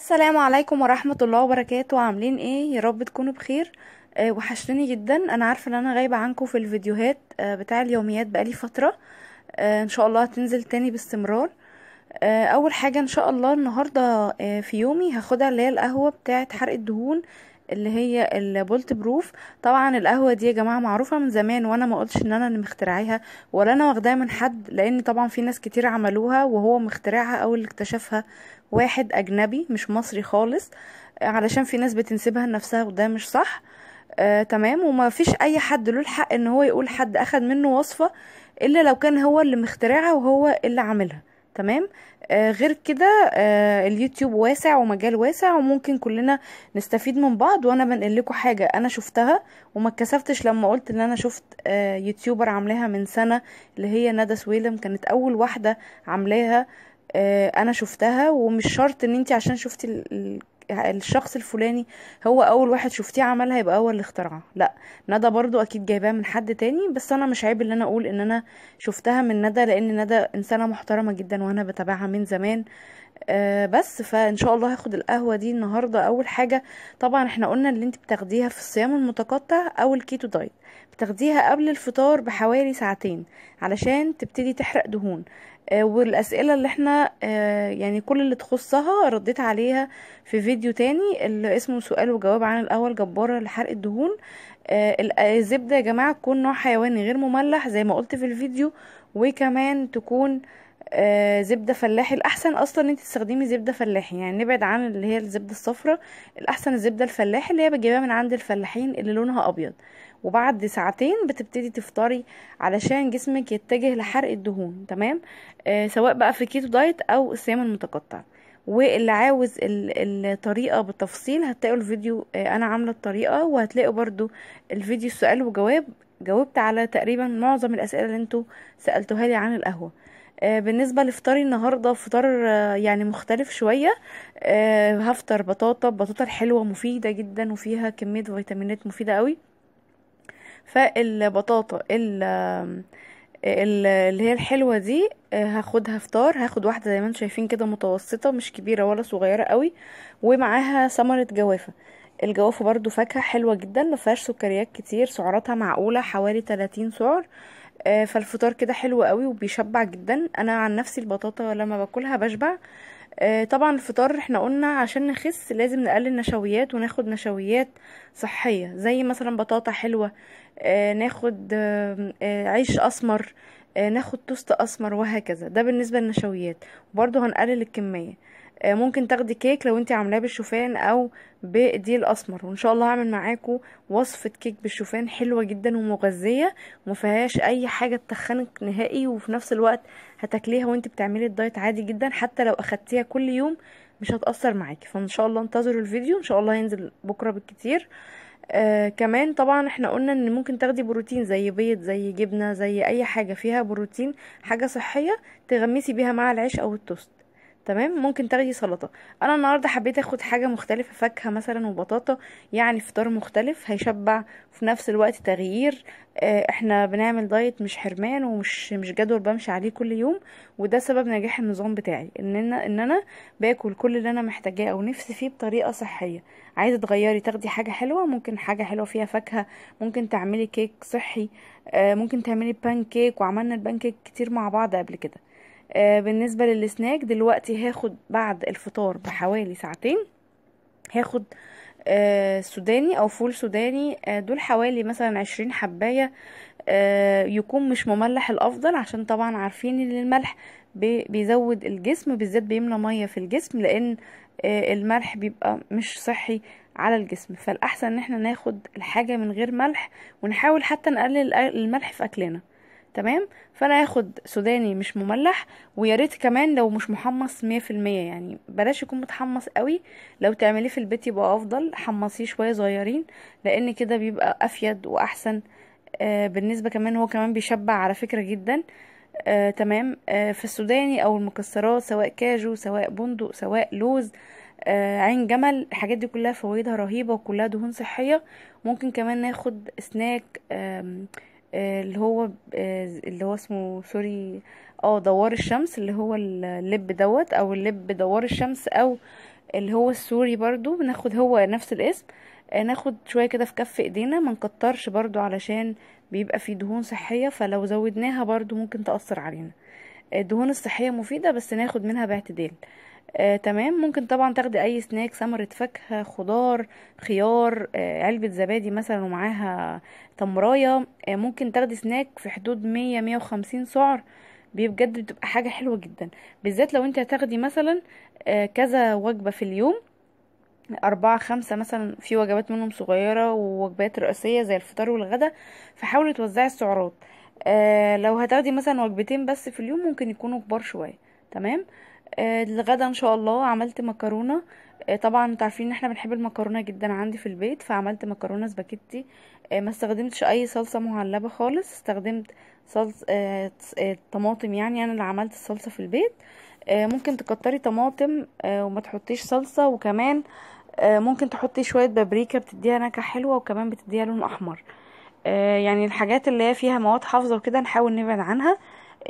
السلام عليكم ورحمة الله وبركاته. عاملين ايه؟ يا رب تكونوا بخير. وحشتني جدا. انا عارفة ان انا غايبة عنكم في الفيديوهات بتاع اليوميات بقالي فترة. ان شاء الله هتنزل تاني باستمرار. اول حاجة ان شاء الله النهاردة في يومي هاخدها اللي هي القهوة بتاعة حرق الدهون، اللي هي البولت بروف. طبعا القهوة دي يا جماعة معروفة من زمان، وانا ما قلتش ان انا اللي مخترعاها ولا انا واخداها من حد، لان طبعا في ناس كتير عملوها وهو مخترعها او اللي اكتشفها واحد اجنبي مش مصري خالص. علشان في ناس بتنسبها لنفسها وده مش صح. تمام. وما فيش اي حد له الحق ان هو يقول حد اخد منه وصفة الا لو كان هو اللي مخترعها وهو اللي عاملها. تمام. غير كده اليوتيوب واسع ومجال واسع وممكن كلنا نستفيد من بعض، وانا بنقل لكم حاجة انا شفتها وما اتكسفتش لما قلت ان انا شفت يوتيوبر عاملاها من سنة، اللي هي ندى سويلم كانت اول واحدة عاملاها. انا شفتها، ومش شرط ان انتي عشان شفتي الشخص الفلاني هو اول واحد شفتيه عملها يبقى هو اللي اخترعها. لا، ندى برضو اكيد جايباها من حد تاني، بس انا مش عيب ان انا اقول ان انا شفتها من ندى، لان ندى انسانة محترمة جدا وانا بتابعها من زمان. بس فان شاء الله هاخد القهوة دي النهاردة اول حاجة. طبعا احنا قلنا اللي انت بتاخديها في الصيام المتقطع او الكيتو دايت، بتاخديها قبل الفطار بحوالي ساعتين علشان تبتدي تحرق دهون. والاسئلة اللي احنا يعني كل اللي تخصها رديت عليها في فيديو تاني اللي اسمه سؤال وجواب عن القهوة الجبارة لحرق الدهون. الزبدة يا جماعة تكون نوع حيواني غير مملح زي ما قلت في الفيديو، وكمان تكون زبدة فلاحي. الأحسن أصلا ان انت تستخدمي زبدة فلاحي، يعني نبعد عن اللي هي الزبدة الصفراء. الأحسن الزبدة الفلاحي اللي هي بتجيبها من عند الفلاحين اللي لونها أبيض. وبعد ساعتين بتبتدي تفطري علشان جسمك يتجه لحرق الدهون. تمام. سواء بقى في كيتو دايت أو الصيام المتقطع. واللي عاوز الطريقة بالتفصيل هتلاقوا الفيديو، انا عاملة الطريقة، وهتلاقوا برضو الفيديو السؤال وجواب. جاوبت على تقريبا معظم الاسئلة اللي انتوا سألتوها لي عن القهوة. بالنسبة لفطاري النهاردة فطار يعني مختلف شوية. هفطر بطاطا الحلوة مفيدة جدا وفيها كمية فيتامينات مفيدة قوي. فالبطاطا اللي هي الحلوة دي هاخدها فطار. هاخد واحدة زي ما انتم شايفين كده متوسطة، مش كبيرة ولا صغيرة قوي، ومعاها ثمرة جوافة. الجوافة برضو فاكهة حلوة جدا، ما فيهاش سكريات كتير، سعراتها معقولة حوالي 30 سعر. فالفطار كده حلو قوي وبيشبع جدا. انا عن نفسي البطاطا لما باكلها بشبع. طبعا الفطار احنا قلنا عشان نخس لازم نقلل نشويات وناخد نشويات صحية، زي مثلا بطاطا حلوة، ناخد عيش اسمر، ناخد توست اسمر، وهكذا. ده بالنسبة للنشويات. وبرضه هنقلل الكمية. ممكن تاخدي كيك لو انت عاملاه بالشوفان او بالدقيق الاسمر، وان شاء الله هعمل معاكم وصفة كيك بالشوفان حلوة جدا ومغذية ومفيهاش اي حاجة تخنك نهائي، وفي نفس الوقت هتاكليها وانت بتعملي الدايت عادي جدا. حتى لو اخدتيها كل يوم مش هتأثر معاكي. فان شاء الله انتظروا الفيديو، ان شاء الله هينزل بكرة بالكتير. كمان طبعا احنا قلنا ان ممكن تاخدي بروتين زي بيض زي جبنة زي اي حاجة فيها بروتين، حاجة صحية تغمسي بيها مع العيش او التوست. تمام. ممكن تاخدي سلطة. انا النهاردة حبيت اخد حاجة مختلفة، فاكهة مثلا وبطاطا، يعني فطار مختلف هيشبع في نفس الوقت تغيير. احنا بنعمل دايت مش حرمان ومش مش جدول بمشي عليه كل يوم. وده سبب نجاح النظام بتاعي، ان انا باكل كل اللي انا محتاجاه او نفسي فيه بطريقة صحية. عايزة تغيري تاخدي حاجة حلوة، ممكن حاجة حلوة فيها فاكهة، ممكن تعملي كيك صحي، ممكن تعملي بان كيك، وعملنا البان كيك كتير مع بعض قبل كده. بالنسبة للسناك دلوقتي هاخد بعد الفطار بحوالي ساعتين هاخد سوداني او فول سوداني. دول حوالي مثلا 20 حباية. يكون مش مملح الافضل، عشان طبعا عارفين ان الملح بيزود الجسم، بالذات بيملى مية في الجسم، لان الملح بيبقى مش صحي على الجسم. فالاحسن ان احنا ناخد الحاجة من غير ملح، ونحاول حتى نقلل الملح في اكلنا. تمام. فانا هاخد سوداني مش مملح، ويا ريت كمان لو مش محمص 100%، يعني بلاش يكون متحمص قوي. لو تعمليه في البيت يبقى افضل، حمصيه شوية صغيرين لان كده بيبقى افيد واحسن. بالنسبة كمان هو كمان بيشبع على فكرة جدا. تمام. في السوداني او المكسرات سواء كاجو سواء بندق سواء لوز، عين جمل، الحاجات دي كلها فوائدها رهيبة وكلها دهون صحية. ممكن كمان ناخد سناك اللي هو اسمه سوري، دوار الشمس، اللي هو اللب دوت او اللب دوار الشمس، او اللي هو السوري برضو بناخد هو نفس الاسم. ناخد شوية كده في كف ايدينا، ما نكترش برضو علشان بيبقى فيه دهون صحية، فلو زودناها برضو ممكن تأثر علينا. الدهون الصحية مفيدة بس ناخد منها باعتدال. تمام. ممكن طبعا تاخدي اي سناك، ثمرة فاكهة، خضار، خيار، علبة زبادي مثلا ومعاها تمراية. ممكن تاخدي سناك في حدود 100 150 سعر. بجد بتبقى حاجة حلوة جدا، بالذات لو انت هتاخدي مثلا كذا وجبة في اليوم، 4 5 مثلا، في وجبات منهم صغيرة ووجبات رئيسية زي الفطار والغدا. فحاولي توزعي السعرات. لو هتاخدي مثلا وجبتين بس في اليوم ممكن يكونوا كبار شوية. تمام. الغدا ان شاء الله عملت مكرونة. طبعا انتوا عارفين ان احنا بنحب المكرونة جدا عندي في البيت، فعملت مكرونة سباكيتي. ما استخدمتش اي صلصة معلبة خالص، استخدمت صلصة طماطم. يعني انا اللي عملت الصلصة في البيت. ممكن تكتري طماطم وما تحطيش صلصة. وكمان ممكن تحطي شوية بابريكا بتديها نكهة حلوة، وكمان بتديها لون احمر. يعني الحاجات اللي هي فيها مواد حافظة وكده نحاول نبعد عنها.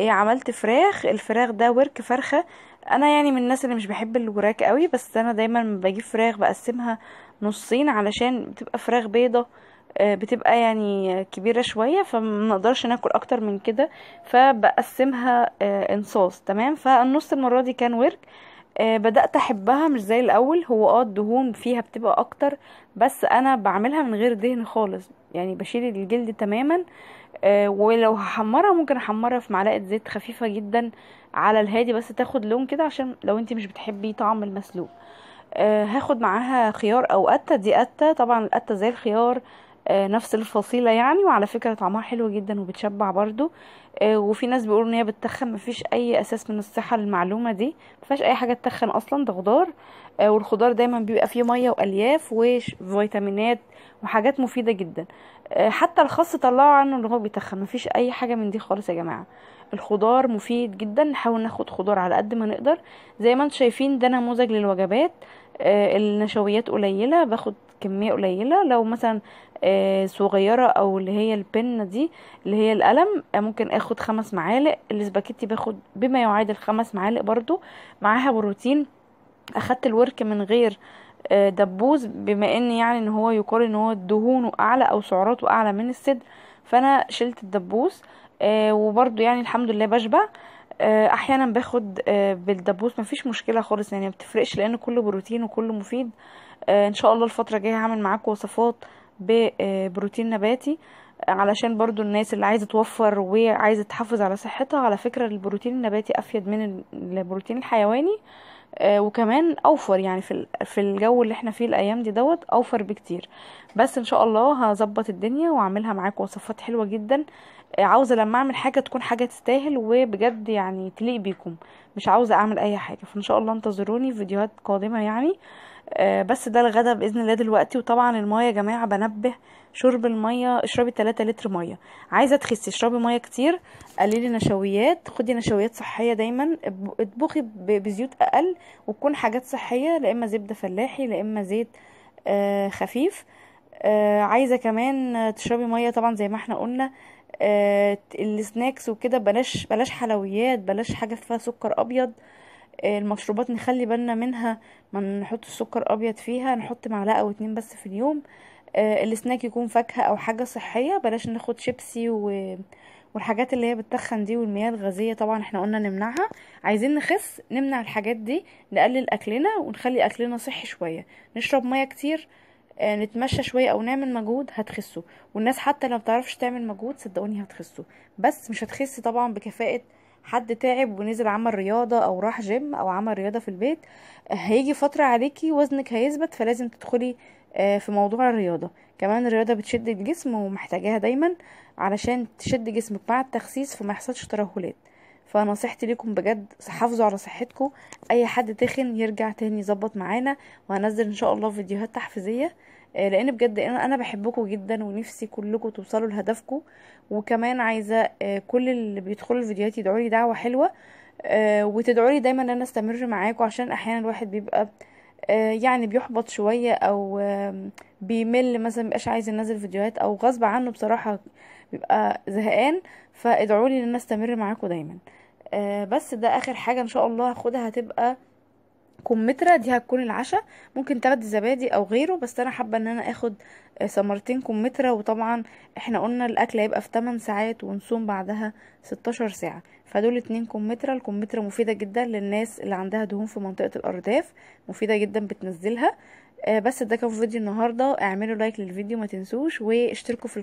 عملت فراخ. الفراخ ده ورك فرخة. انا يعني من الناس اللي مش بحب الوراك قوي، بس انا دايما لما بجيب فراخ بقسمها نصين علشان بتبقى فراخ بيضة. بتبقى يعني كبيرة شوية، فمنقدرش ناكل اكتر من كده، فبقسمها انصاص. تمام. فالنص المرة دي كان ورك. بدأت احبها مش زي الاول. هو الدهون فيها بتبقى اكتر، بس انا بعملها من غير دهن خالص، يعني بشيل الجلد تماما. ولو هحمرها ممكن احمرها في معلقة زيت خفيفة جدا على الهادي، بس تاخد لون كده عشان لو انتي مش بتحبي طعم المسلوق. هاخد معاها خيار او قتة. دي قتة طبعا، القتة زي الخيار، نفس الفصيلة يعني. وعلى فكرة طعمها حلو جدا وبتشبع برضو. وفي ناس بيقولوا ان هي بتتخن. مفيش اي اساس من الصحة للمعلومة دي، مفيهاش اي حاجة تتخن اصلا، ده خضار. والخضار دايما بيبقى فيه مية والياف وفيتامينات وحاجات مفيدة جدا. حتى الخس طلعوا عنه ان هو بيتخن. مفيش اي حاجة من دي خالص يا جماعة. الخضار مفيد جدا، نحاول ناخد خضار على قد ما نقدر. زي ما انتم شايفين ده نموذج للوجبات. النشويات قليلة، باخد كمية قليلة. لو مثلا صغيرة او اللي هي البنة دي اللي هي القلم، ممكن اخد 5 معالق. الاسباجيتي باخد بما يعادل 5 معالق برضو. معاها بروتين. اخدت الورك من غير دبوس، بما ان يعني ان هو يقال ان هو دهونه اعلى او سعراته اعلى من الصدر، فانا شلت الدبوس. وبرضو يعني الحمد لله بشبع. احيانا باخد بالدبوس، مفيش مشكله خالص يعني، ما بتفرقش لان كله بروتين وكله مفيد. ان شاء الله الفتره الجايه هعمل معاكم وصفات ببروتين نباتي، علشان برضو الناس اللي عايزه توفر وعايزه تحافظ على صحتها. على فكره البروتين النباتي افيد من البروتين الحيواني. وكمان اوفر يعني في الجو اللي احنا فيه الايام دي اوفر بكتير. بس ان شاء الله هظبط الدنيا واعملها معاكم وصفات حلوه جدا. عاوزه لما اعمل حاجه تكون حاجه تستاهل وبجد يعني تليق بيكم، مش عاوزه اعمل اي حاجه. فان شاء الله انتظروني في فيديوهات قادمه يعني. بس ده الغدا باذن الله دلوقتي. وطبعا المايه يا جماعه بنبه، شرب المايه، اشربي 3 لتر ميه. عايزه تخسي اشربي ميه كتير، قللي نشويات، خدي نشويات صحيه دايما، اطبخي بزيوت اقل وتكون حاجات صحيه، لا اما زبده فلاحي لا اما زيت خفيف. عايزه كمان تشربي ميه طبعا زي ما احنا قلنا. السناكس وكده بلاش بلاش حلويات، بلاش حاجه فيها سكر ابيض. المشروبات نخلي بالنا منها، ما نحط السكر ابيض فيها، نحط معلقه او 2 بس في اليوم. السناك يكون فاكهه او حاجه صحيه، بلاش ناخد شيبسي والحاجات اللي هي بتتخن دي، والمياه الغازيه طبعا احنا قلنا نمنعها. عايزين نخس نمنع الحاجات دي، نقلل اكلنا ونخلي اكلنا صحي شويه، نشرب ميه كتير، نتمشى شويه او نعمل مجهود هتخسوا. والناس حتى لو بتعرفش تعمل مجهود صدقوني هتخسوا، بس مش هتخسي طبعا بكفاءه حد تعب ونزل عمل رياضة او راح جيم او عمل رياضة في البيت. هيجي فترة عليكي وزنك هيثبت، فلازم تدخلي في موضوع الرياضة. كمان الرياضة بتشد الجسم ومحتاجاها دايما علشان تشد جسمك مع التخسيس فما يحصلش ترهلات. فنصيحتي ليكم بجد حافظوا على صحتكم. اي حد تخن يرجع تاني يظبط معانا، وهنزل ان شاء الله فيديوهات تحفيزية. لان بجد انا بحبكم جدا ونفسي كلكم توصلوا لهدفكم. وكمان عايزه كل اللي بيدخلوا الفيديوهات يدعوا لي دعوه حلوه، وتدعوا لي دايما ان انا استمر معاكم، عشان احيانا الواحد بيبقى يعني بيحبط شويه او بيمل مثلا، مبقاش عايز ينزل فيديوهات او غصب عنه بصراحه بيبقى زهقان. فادعوا لي ان انا استمر معاكم دايما. بس ده اخر حاجه ان شاء الله هاخدها، هتبقى كمثرى دي هتكون العشاء. ممكن تاخدي زبادي او غيره، بس انا حابه ان انا اخد ثمرتين كمثرى. وطبعا احنا قلنا الاكل هيبقى في 8 ساعات ونصوم بعدها 16 ساعه، فدول 2 كمثرى. الكمثرى مفيده جدا للناس اللي عندها دهون في منطقه الارداف، مفيده جدا بتنزلها. بس ده كان فيديو النهارده. اعملوا لايك للفيديو ما تنسوش، واشتركوا في